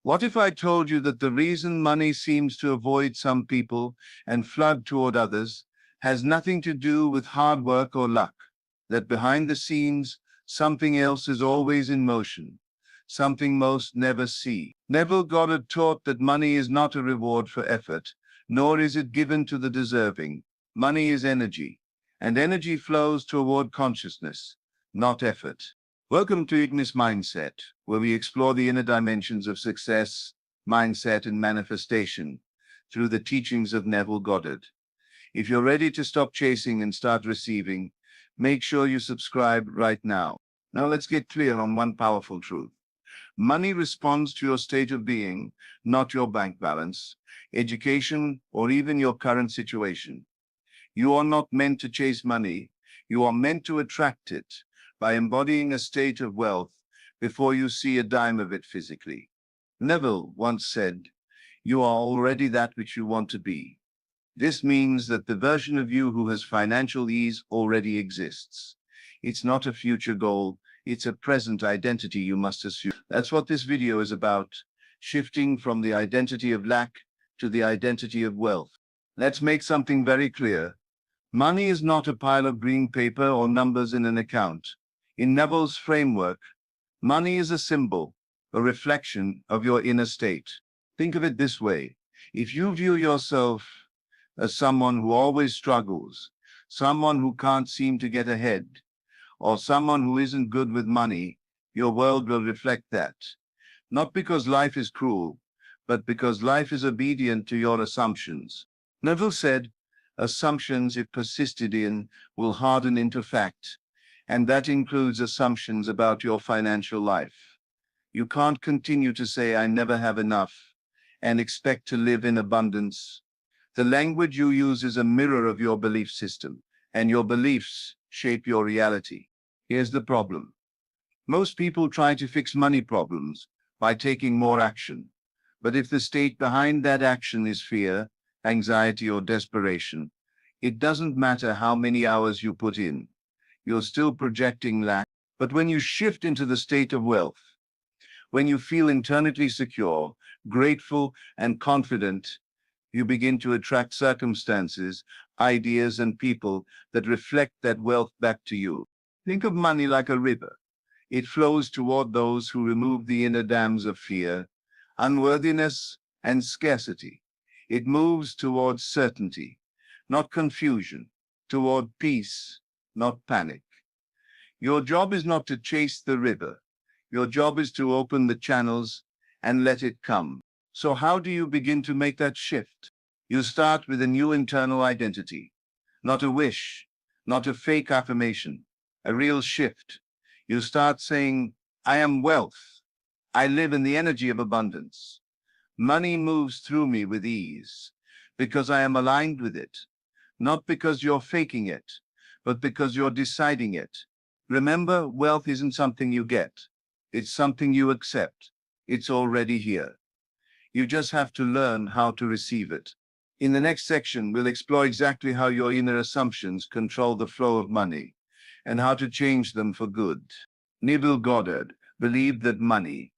What if I told you that the reason money seems to avoid some people and flood toward others has nothing to do with hard work or luck? That behind the scenes, something else is always in motion, something most never see. Neville Goddard taught that money is not a reward for effort, nor is it given to the deserving. Money is energy, and energy flows toward consciousness, not effort. Welcome to Ignis Mindset, where we explore the inner dimensions of success, mindset, and manifestation through the teachings of Neville Goddard. If you're ready to stop chasing and start receiving, make sure you subscribe right now. Now let's get clear on one powerful truth. Money responds to your state of being, not your bank balance, education, or even your current situation. You are not meant to chase money. You are meant to attract it by embodying a state of wealth before you see a dime of it physically. Neville once said, "You are already that which you want to be." This means that the version of you who has financial ease already exists. It's not a future goal, it's a present identity you must assume. That's what this video is about, shifting from the identity of lack to the identity of wealth. Let's make something very clear. Money is not a pile of green paper or numbers in an account. In Neville's framework, money is a symbol, a reflection of your inner state. Think of it this way. If you view yourself as someone who always struggles, someone who can't seem to get ahead, or someone who isn't good with money, your world will reflect that. Not because life is cruel, but because life is obedient to your assumptions. Neville said, "Assumptions, if persisted in, will harden into fact." And that includes assumptions about your financial life. You can't continue to say, "I never have enough," and expect to live in abundance. The language you use is a mirror of your belief system, and your beliefs shape your reality. Here's the problem. Most people try to fix money problems by taking more action. But if the state behind that action is fear, anxiety, or desperation, it doesn't matter how many hours you put in. You're still projecting lack. But when you shift into the state of wealth, when you feel internally secure, grateful, and confident, you begin to attract circumstances, ideas, and people that reflect that wealth back to you. Think of money like a river. It flows toward those who remove the inner dams of fear, unworthiness, and scarcity. It moves towards certainty, not confusion, toward peace, not panic. Your job is not to chase the river. Your job is to open the channels and let it come. So how do you begin to make that shift? You start with a new internal identity, not a wish, not a fake affirmation, a real shift. You start saying, "I am wealth. I live in the energy of abundance. Money moves through me with ease because I am aligned with it, not because you're faking it, but because you're deciding it." Remember, wealth isn't something you get. It's something you accept. It's already here. You just have to learn how to receive it. In the next section, we'll explore exactly how your inner assumptions control the flow of money and how to change them for good. Neville Goddard believed that money,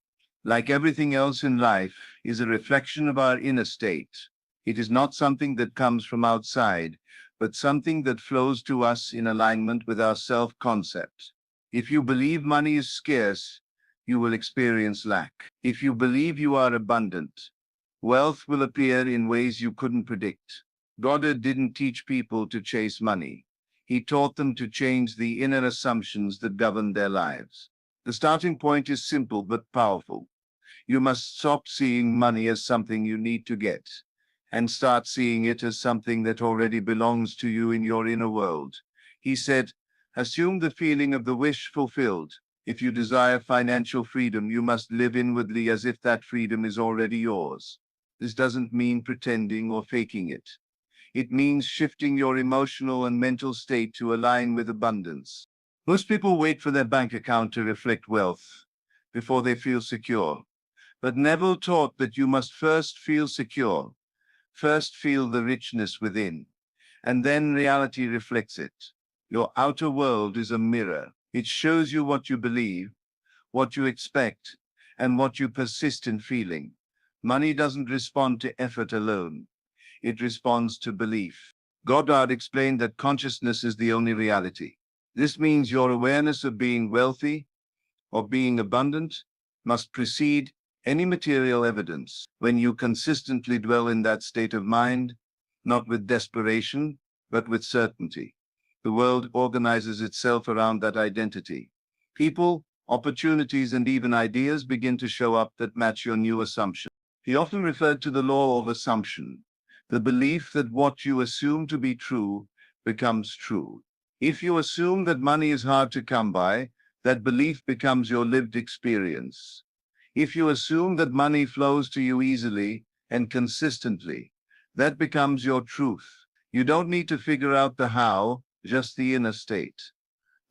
like everything else in life, is a reflection of our inner state. It is not something that comes from outside, but something that flows to us in alignment with our self-concept. If you believe money is scarce, you will experience lack. If you believe you are abundant, wealth will appear in ways you couldn't predict. Goddard didn't teach people to chase money. He taught them to change the inner assumptions that govern their lives. The starting point is simple but powerful. You must stop seeing money as something you need to get, and start seeing it as something that already belongs to you in your inner world. He said, "Assume the feeling of the wish fulfilled. If you desire financial freedom, you must live inwardly as if that freedom is already yours." This doesn't mean pretending or faking it. It means shifting your emotional and mental state to align with abundance. Most people wait for their bank account to reflect wealth before they feel secure. But Neville taught that you must first feel secure. First feel the richness within, and then reality reflects it. Your outer world is a mirror. It shows you what you believe, what you expect, and what you persist in feeling. Money doesn't respond to effort alone. It responds to belief. Goddard explained that consciousness is the only reality. This means your awareness of being wealthy or being abundant must precede any material evidence. When you consistently dwell in that state of mind, not with desperation, but with certainty, the world organizes itself around that identity. People, opportunities, and even ideas begin to show up that match your new assumption. He often referred to the law of assumption, the belief that what you assume to be true becomes true. If you assume that money is hard to come by, that belief becomes your lived experience. If you assume that money flows to you easily and consistently, that becomes your truth. You don't need to figure out the how, just the inner state.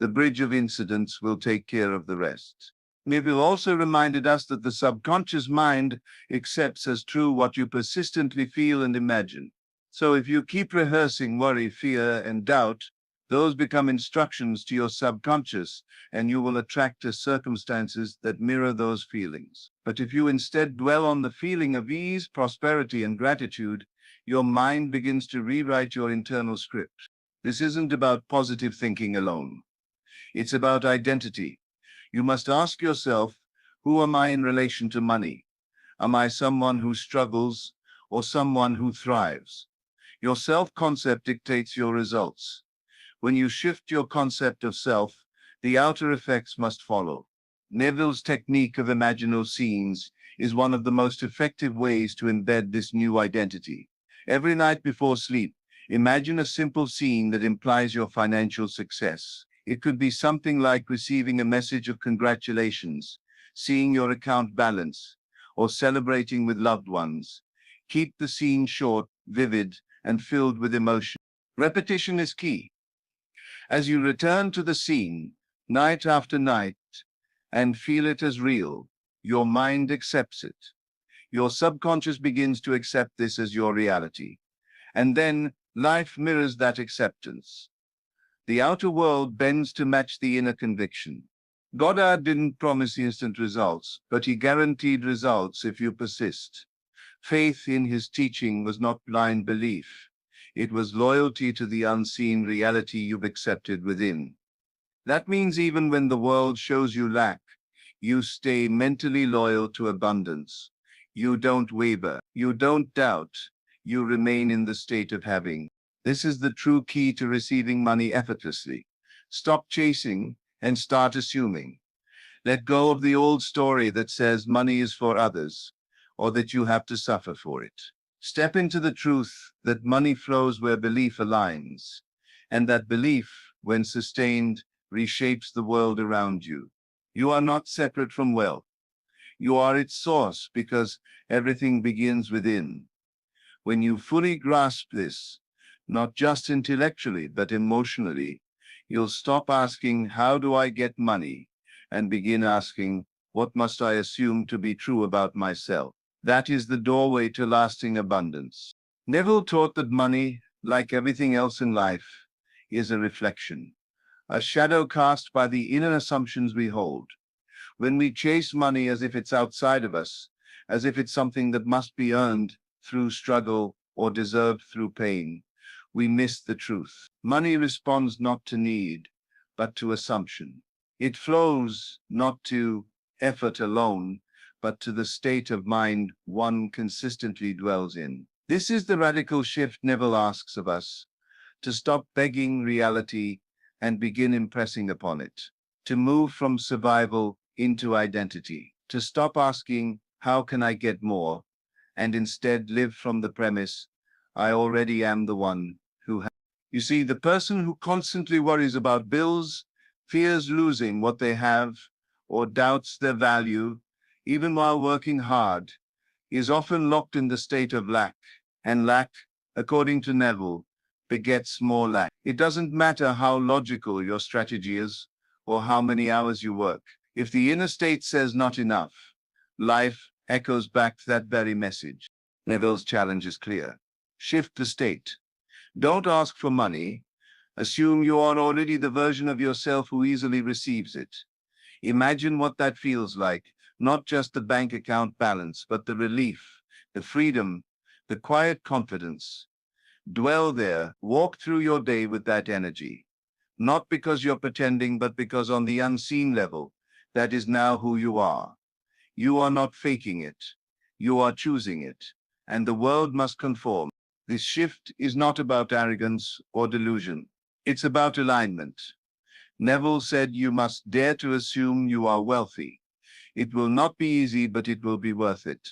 The bridge of incidents will take care of the rest. Neville also reminded us that the subconscious mind accepts as true what you persistently feel and imagine. So if you keep rehearsing worry, fear, and doubt, those become instructions to your subconscious, and you will attract circumstances that mirror those feelings. But if you instead dwell on the feeling of ease, prosperity, and gratitude, your mind begins to rewrite your internal script. This isn't about positive thinking alone. It's about identity. You must ask yourself, who am I in relation to money? Am I someone who struggles or someone who thrives? Your self-concept dictates your results. When you shift your concept of self, the outer effects must follow. Neville's technique of imaginal scenes is one of the most effective ways to embed this new identity. Every night before sleep, imagine a simple scene that implies your financial success. It could be something like receiving a message of congratulations, seeing your account balance, or celebrating with loved ones. Keep the scene short, vivid, and filled with emotion. Repetition is key. As you return to the scene, night after night, and feel it as real, your mind accepts it. Your subconscious begins to accept this as your reality. And then life mirrors that acceptance. The outer world bends to match the inner conviction. Goddard didn't promise instant results, but he guaranteed results if you persist. Faith in his teaching was not blind belief. It was loyalty to the unseen reality you've accepted within. That means even when the world shows you lack, you stay mentally loyal to abundance. You don't waver. You don't doubt. You remain in the state of having. This is the true key to receiving money effortlessly. Stop chasing and start assuming. Let go of the old story that says money is for others, or that you have to suffer for it. Step into the truth that money flows where belief aligns, and that belief, when sustained, reshapes the world around you. You are not separate from wealth. You are its source because everything begins within. When you fully grasp this, not just intellectually, but emotionally, you'll stop asking, how do I get money? And begin asking, what must I assume to be true about myself? That is the doorway to lasting abundance. Neville taught that money, like everything else in life, is a reflection, a shadow cast by the inner assumptions we hold. When we chase money as if it's outside of us, as if it's something that must be earned through struggle or deserved through pain, we miss the truth. Money responds not to need, but to assumption. It flows not to effort alone, but to the state of mind one consistently dwells in. This is the radical shift Neville asks of us, to stop begging reality and begin impressing upon it, to move from survival into identity, to stop asking, how can I get more, and instead live from the premise, I already am the one who has. You see, the person who constantly worries about bills, fears losing what they have, or doubts their value, even while working hard, is often locked in the state of lack. And lack, according to Neville, begets more lack. It doesn't matter how logical your strategy is, or how many hours you work. If the inner state says not enough, life echoes back that very message. Neville's challenge is clear. Shift the state. Don't ask for money. Assume you are already the version of yourself who easily receives it. Imagine what that feels like, Not just the bank account balance, but the relief, the freedom, the quiet confidence. Dwell there, walk through your day with that energy. Not because you're pretending, but because on the unseen level, that is now who you are. You are not faking it. You are choosing it. And the world must conform. This shift is not about arrogance or delusion. It's about alignment. Neville said you must dare to assume you are wealthy. It will not be easy, but it will be worth it.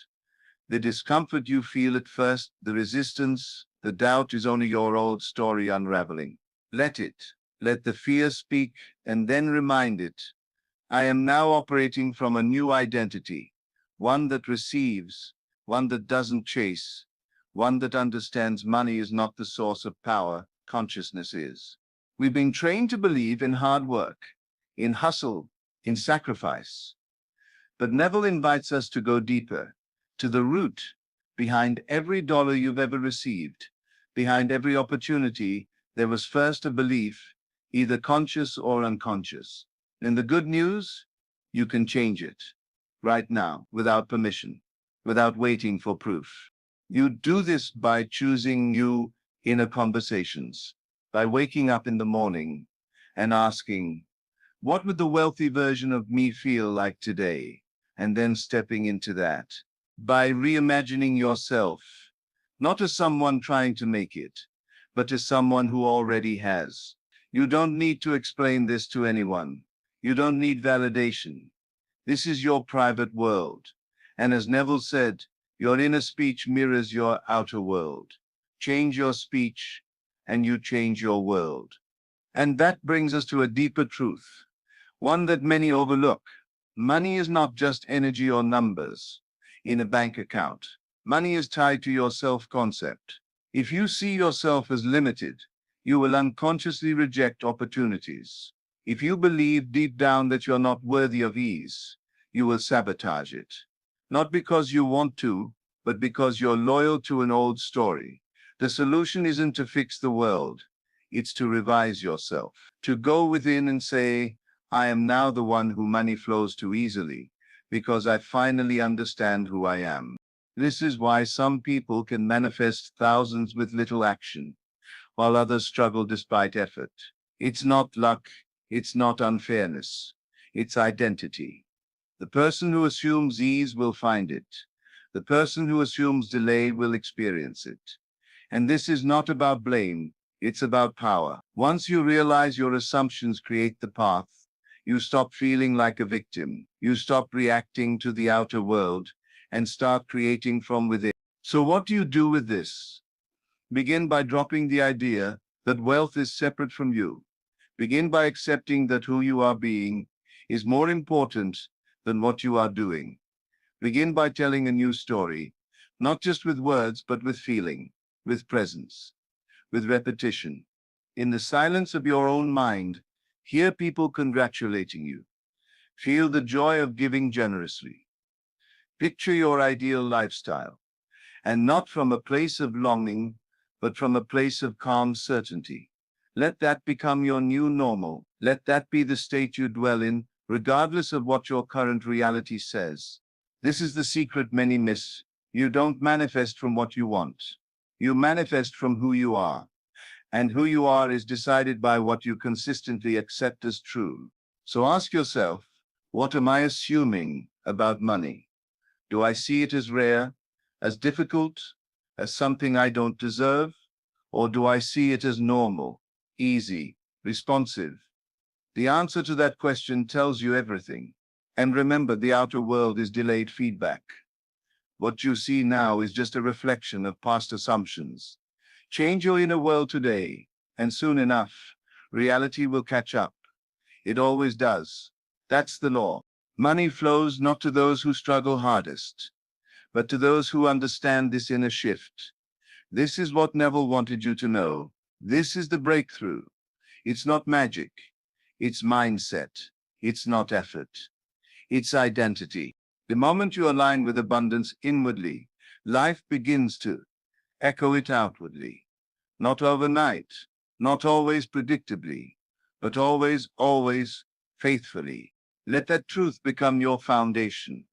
The discomfort you feel at first, the resistance, the doubt is only your old story unraveling. Let it. Let the fear speak, and then remind it. I am now operating from a new identity, one that receives, one that doesn't chase, one that understands money is not the source of power, consciousness is. We've been trained to believe in hard work, in hustle, in sacrifice. But Neville invites us to go deeper, to the root, behind every dollar you've ever received, behind every opportunity, there was first a belief, either conscious or unconscious. And the good news, you can change it right now, without permission, without waiting for proof. You do this by choosing new inner conversations, by waking up in the morning and asking, what would the wealthy version of me feel like today? And then stepping into that. By reimagining yourself, not as someone trying to make it, but as someone who already has. You don't need to explain this to anyone. You don't need validation. This is your private world. And as Neville said, your inner speech mirrors your outer world. Change your speech, and you change your world. And that brings us to a deeper truth, one that many overlook. Money is not just energy or numbers in a bank account. Money is tied to your self-concept. If you see yourself as limited, you will unconsciously reject opportunities. If you believe deep down that you're not worthy of ease, you will sabotage it. Not because you want to, but because you're loyal to an old story. The solution isn't to fix the world. It's to revise yourself. To go within and say, I am now the one who money flows to easily, because I finally understand who I am. This is why some people can manifest thousands with little action, while others struggle despite effort. It's not luck, it's not unfairness, it's identity. The person who assumes ease will find it. The person who assumes delay will experience it. And this is not about blame, it's about power. Once you realize your assumptions create the path, you stop feeling like a victim. You stop reacting to the outer world and start creating from within. So what do you do with this? Begin by dropping the idea that wealth is separate from you. Begin by accepting that who you are being is more important than what you are doing. Begin by telling a new story, not just with words, but with feeling, with presence, with repetition. In the silence of your own mind, hear people congratulating you. Feel the joy of giving generously. Picture your ideal lifestyle, and not from a place of longing, but from a place of calm certainty. Let that become your new normal. Let that be the state you dwell in, regardless of what your current reality says. This is the secret many miss. You don't manifest from what you want. You manifest from who you are. And who you are is decided by what you consistently accept as true. So ask yourself, what am I assuming about money? Do I see it as rare, as difficult, as something I don't deserve? Or do I see it as normal, easy, responsive? The answer to that question tells you everything. And remember, the outer world is delayed feedback. What you see now is just a reflection of past assumptions. Change your inner world today, and soon enough, reality will catch up. It always does. That's the law. Money flows not to those who struggle hardest, but to those who understand this inner shift. This is what Neville wanted you to know. This is the breakthrough. It's not magic. It's mindset. It's not effort. It's identity. The moment you align with abundance inwardly, life begins to echo it outwardly. Not overnight, not always predictably, but always, always faithfully. Let that truth become your foundation.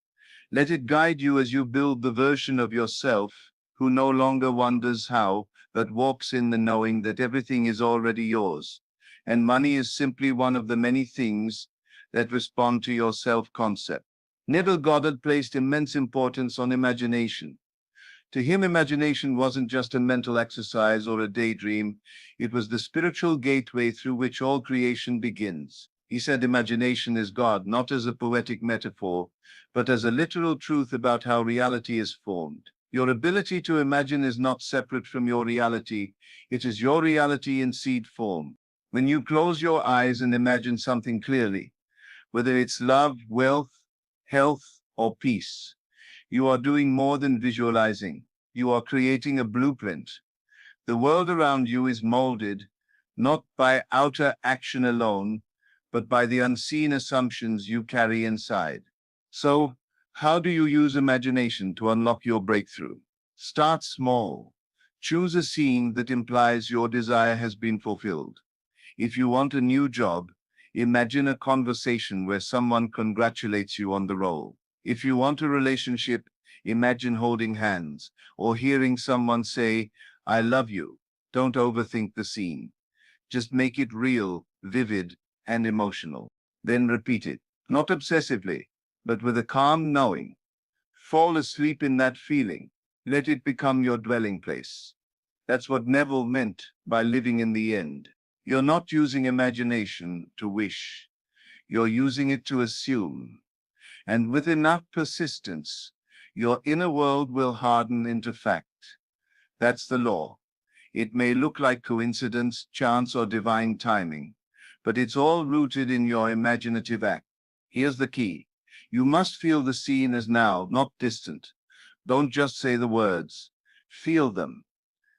Let it guide you as you build the version of yourself who no longer wonders how, but walks in the knowing that everything is already yours. And money is simply one of the many things that respond to your self-concept. Neville Goddard placed immense importance on imagination. To him, imagination wasn't just a mental exercise or a daydream, it was the spiritual gateway through which all creation begins. He said imagination is God, not as a poetic metaphor, but as a literal truth about how reality is formed. Your ability to imagine is not separate from your reality, it is your reality in seed form. When you close your eyes and imagine something clearly, whether it's love, wealth, health, or peace, you are doing more than visualizing. You are creating a blueprint. The world around you is molded not by outer action alone, but by the unseen assumptions you carry inside. So, how do you use imagination to unlock your breakthrough? Start small. Choose a scene that implies your desire has been fulfilled. If you want a new job, imagine a conversation where someone congratulates you on the role. If you want a relationship, imagine holding hands or hearing someone say, I love you. Don't overthink the scene. Just make it real, vivid, and emotional. Then repeat it, not obsessively, but with a calm knowing. Fall asleep in that feeling. Let it become your dwelling place. That's what Neville meant by living in the end. You're not using imagination to wish. You're using it to assume. And with enough persistence, your inner world will harden into fact. That's the law. It may look like coincidence, chance, or divine timing, but it's all rooted in your imaginative act. Here's the key. You must feel the scene as now, not distant. Don't just say the words. Feel them.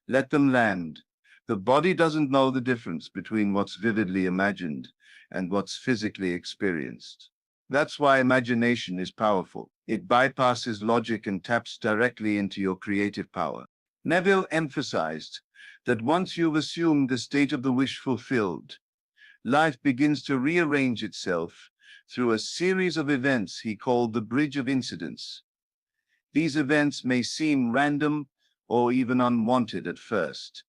Let them land. The body doesn't know the difference between what's vividly imagined and what's physically experienced. That's why imagination is powerful. It bypasses logic and taps directly into your creative power. Neville emphasized that once you've assumed the state of the wish fulfilled, life begins to rearrange itself through a series of events he called the bridge of incidents. These events may seem random or even unwanted at first,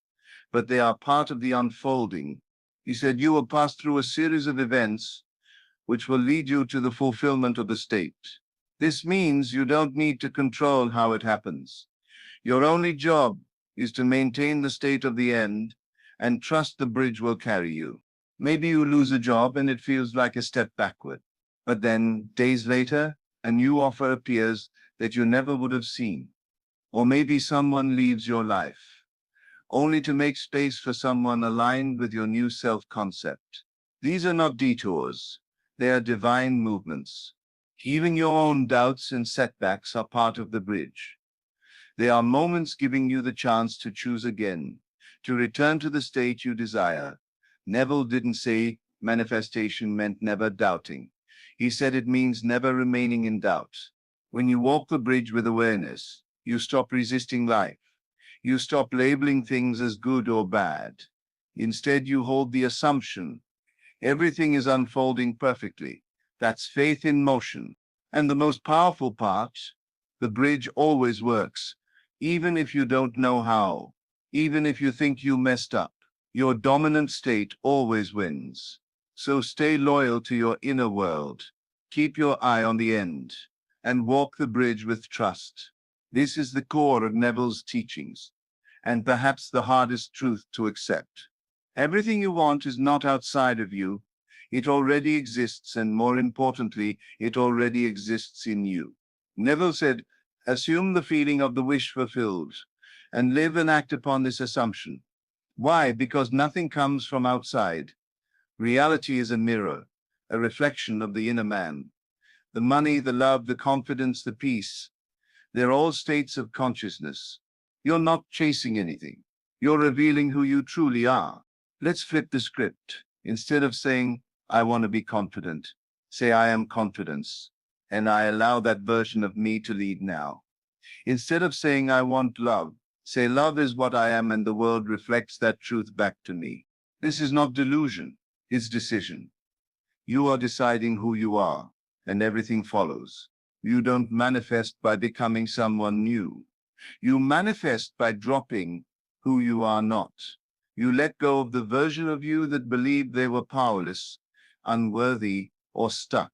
but they are part of the unfolding. He said you will pass through a series of events which will lead you to the fulfillment of the state. This means you don't need to control how it happens. Your only job is to maintain the state of the end and trust the bridge will carry you. Maybe you lose a job and it feels like a step backward, but then days later, a new offer appears that you never would have seen. Or maybe someone leaves your life, only to make space for someone aligned with your new self-concept. These are not detours. They are divine movements. Even your own doubts and setbacks are part of the bridge. They are moments giving you the chance to choose again, to return to the state you desire. Neville didn't say manifestation meant never doubting. He said it means never remaining in doubt. When you walk the bridge with awareness, you stop resisting life. You stop labeling things as good or bad. Instead, you hold the assumption everything is unfolding perfectly. That's faith in motion. And the most powerful part, the bridge always works, even if you don't know how, even if you think you messed up. Your dominant state always wins. So stay loyal to your inner world. Keep your eye on the end and walk the bridge with trust. This is the core of Neville's teachings, and perhaps the hardest truth to accept. Everything you want is not outside of you. It already exists, and more importantly, it already exists in you. Neville said, assume the feeling of the wish fulfilled, and live and act upon this assumption. Why? Because nothing comes from outside. Reality is a mirror, a reflection of the inner man. The money, the love, the confidence, the peace, they're all states of consciousness. You're not chasing anything. You're revealing who you truly are. Let's flip the script. Instead of saying, I want to be confident, say, I am confidence, and I allow that version of me to lead now. Instead of saying, I want love, say, love is what I am, and the world reflects that truth back to me. This is not delusion, it's decision. You are deciding who you are, and everything follows. You don't manifest by becoming someone new. You manifest by dropping who you are not. You let go of the version of you that believed they were powerless, unworthy, or stuck.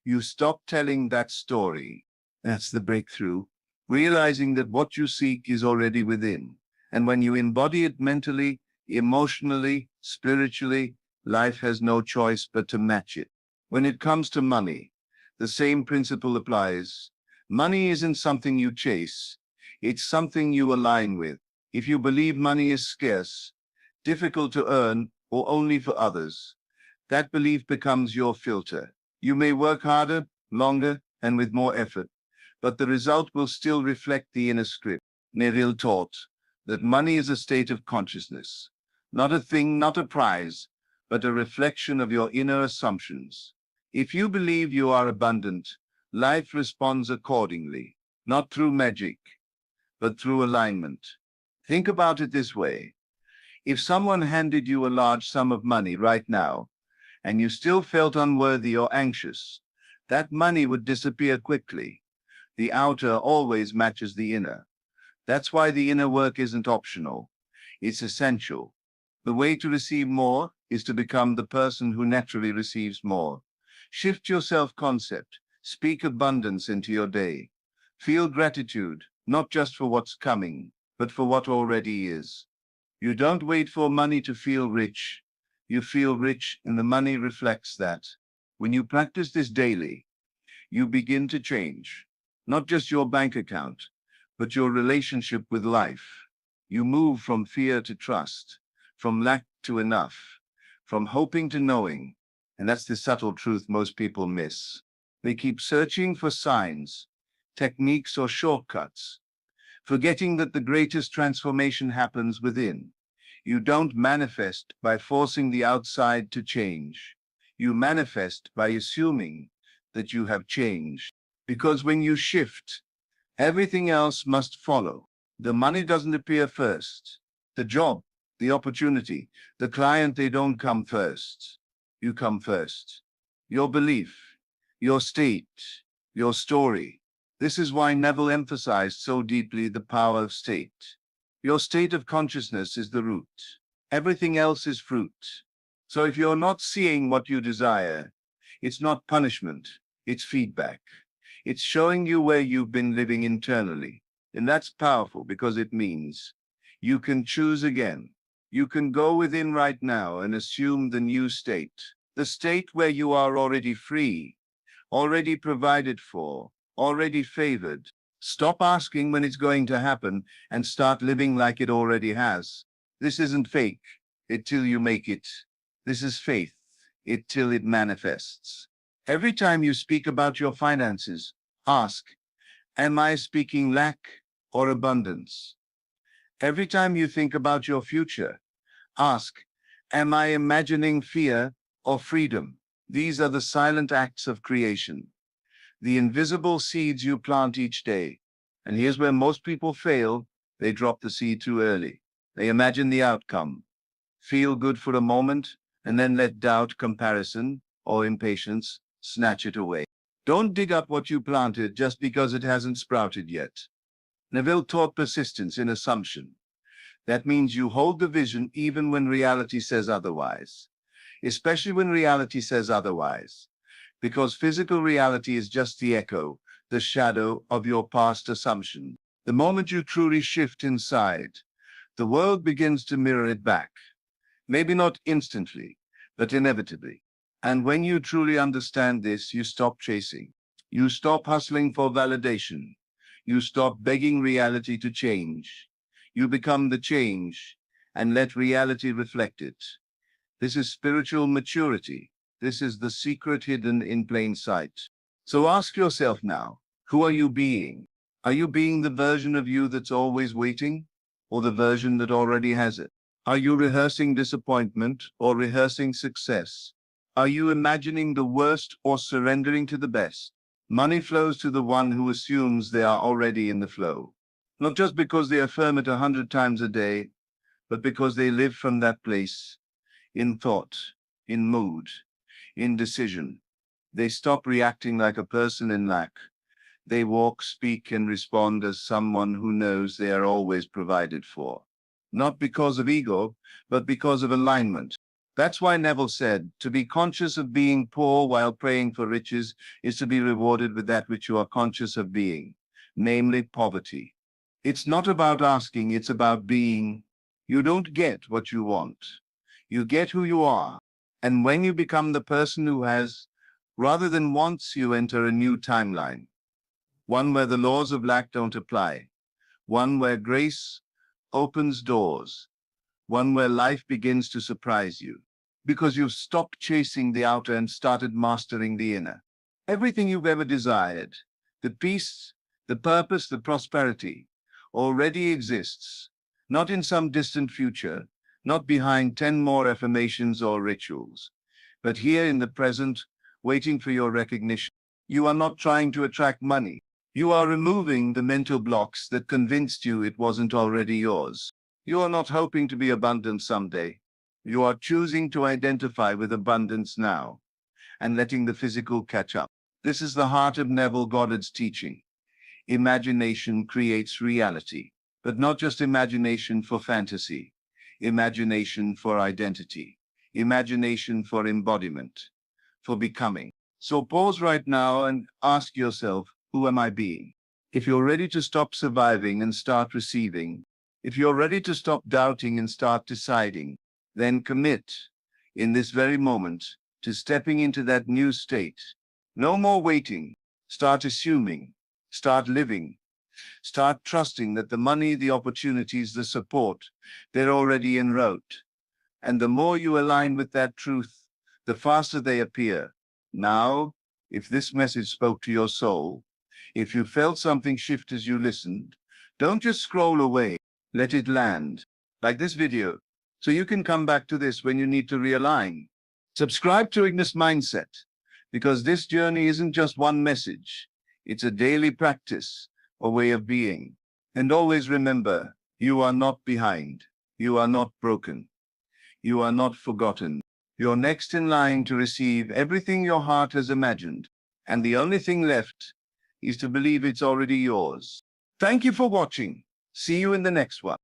You stop telling that story. That's the breakthrough. Realizing that what you seek is already within. And when you embody it mentally, emotionally, spiritually, life has no choice but to match it. When it comes to money, the same principle applies. Money isn't something you chase. It's something you align with. If you believe money is scarce, difficult to earn, or only for others, that belief becomes your filter. You may work harder, longer, and with more effort, but the result will still reflect the inner script. Neville taught that money is a state of consciousness, not a thing, not a prize, but a reflection of your inner assumptions. If you believe you are abundant, life responds accordingly, not through magic, but through alignment. Think about it this way. If someone handed you a large sum of money right now, and you still felt unworthy or anxious, that money would disappear quickly. The outer always matches the inner. That's why the inner work isn't optional. It's essential. The way to receive more is to become the person who naturally receives more. Shift your self-concept. Speak abundance into your day. Feel gratitude, not just for what's coming, but for what already is. You don't wait for money to feel rich. You feel rich, and the money reflects that. When you practice this daily, you begin to change. Not just your bank account, but your relationship with life. You move from fear to trust, from lack to enough, from hoping to knowing. And that's the subtle truth most people miss. They keep searching for signs, techniques, or shortcuts, forgetting that the greatest transformation happens within. You don't manifest by forcing the outside to change. You manifest by assuming that you have changed. Because when you shift, everything else must follow. The money doesn't appear first. The job, the opportunity, the client, they don't come first. You come first. Your belief, your state, your story. This is why Neville emphasized so deeply the power of state. Your state of consciousness is the root. Everything else is fruit. So if you're not seeing what you desire, it's not punishment, it's feedback. It's showing you where you've been living internally. And that's powerful because it means you can choose again. You can go within right now and assume the new state, the state where you are already free, already provided for, already favored. Stop asking when it's going to happen and start living like it already has. This isn't fake, it till you make it. This is faith, it till it manifests. Every time you speak about your finances, ask, am I speaking lack or abundance? Every time you think about your future, ask, am I imagining fear or freedom? These are the silent acts of creation, the invisible seeds you plant each day. And here's where most people fail. They drop the seed too early. They imagine the outcome, feel good for a moment, and then let doubt, comparison, or impatience snatch it away. Don't dig up what you planted just because it hasn't sprouted yet. Neville taught persistence in assumption. That means you hold the vision even when reality says otherwise, especially when reality says otherwise, because physical reality is just the echo, the shadow of your past assumption. The moment you truly shift inside, the world begins to mirror it back. Maybe not instantly, but inevitably. And when you truly understand this, you stop chasing. You stop hustling for validation. You stop begging reality to change. You become the change and let reality reflect it. This is spiritual maturity. This is the secret hidden in plain sight. So ask yourself now, who are you being? Are you being the version of you that's always waiting, or the version that already has it? Are you rehearsing disappointment or rehearsing success? Are you imagining the worst or surrendering to the best? Money flows to the one who assumes they are already in the flow. Not just because they affirm it 100 times a day, but because they live from that place, in thought, in mood, in decision. They stop reacting like a person in lack They walk, speak, and respond as someone who knows they are always provided for. Not because of ego, but because of alignment. That's why Neville said, to be conscious of being poor while praying for riches is to be rewarded with that which you are conscious of being, namely poverty. It's not about asking, it's about being. You don't get what you want. You get who you are. And when you become the person who has, rather than wants, you enter a new timeline. One where the laws of lack don't apply. One where grace opens doors. One where life begins to surprise you. Because you've stopped chasing the outer and started mastering the inner. Everything you've ever desired, the peace, the purpose, the prosperity, already exists. Not in some distant future, not behind 10 more affirmations or rituals, but here in the present, waiting for your recognition. You are not trying to attract money. You are removing the mental blocks that convinced you it wasn't already yours. You are not hoping to be abundant someday. You are choosing to identify with abundance now and letting the physical catch up. This is the heart of Neville Goddard's teaching. Imagination creates reality, but not just imagination for fantasy, imagination for identity, imagination for embodiment, for becoming. So pause right now and ask yourself, who am I being? If you're ready to stop surviving and start receiving, if you're ready to stop doubting and start deciding, then commit in this very moment to stepping into that new state. No more waiting. Start assuming. Start living. Start trusting that the money, the opportunities, the support, they're already en route. And the more you align with that truth, the faster they appear. Now, if this message spoke to your soul, if you felt something shift as you listened, don't just scroll away. Let it land, like this video, so you can come back to this when you need to realign. Subscribe to Ignis Mindset, because this journey isn't just one message. It's a daily practice, a way of being. And always remember, you are not behind. You are not broken. You are not forgotten. You're next in line to receive everything your heart has imagined. And the only thing left is to believe it's already yours. Thank you for watching. See you in the next one.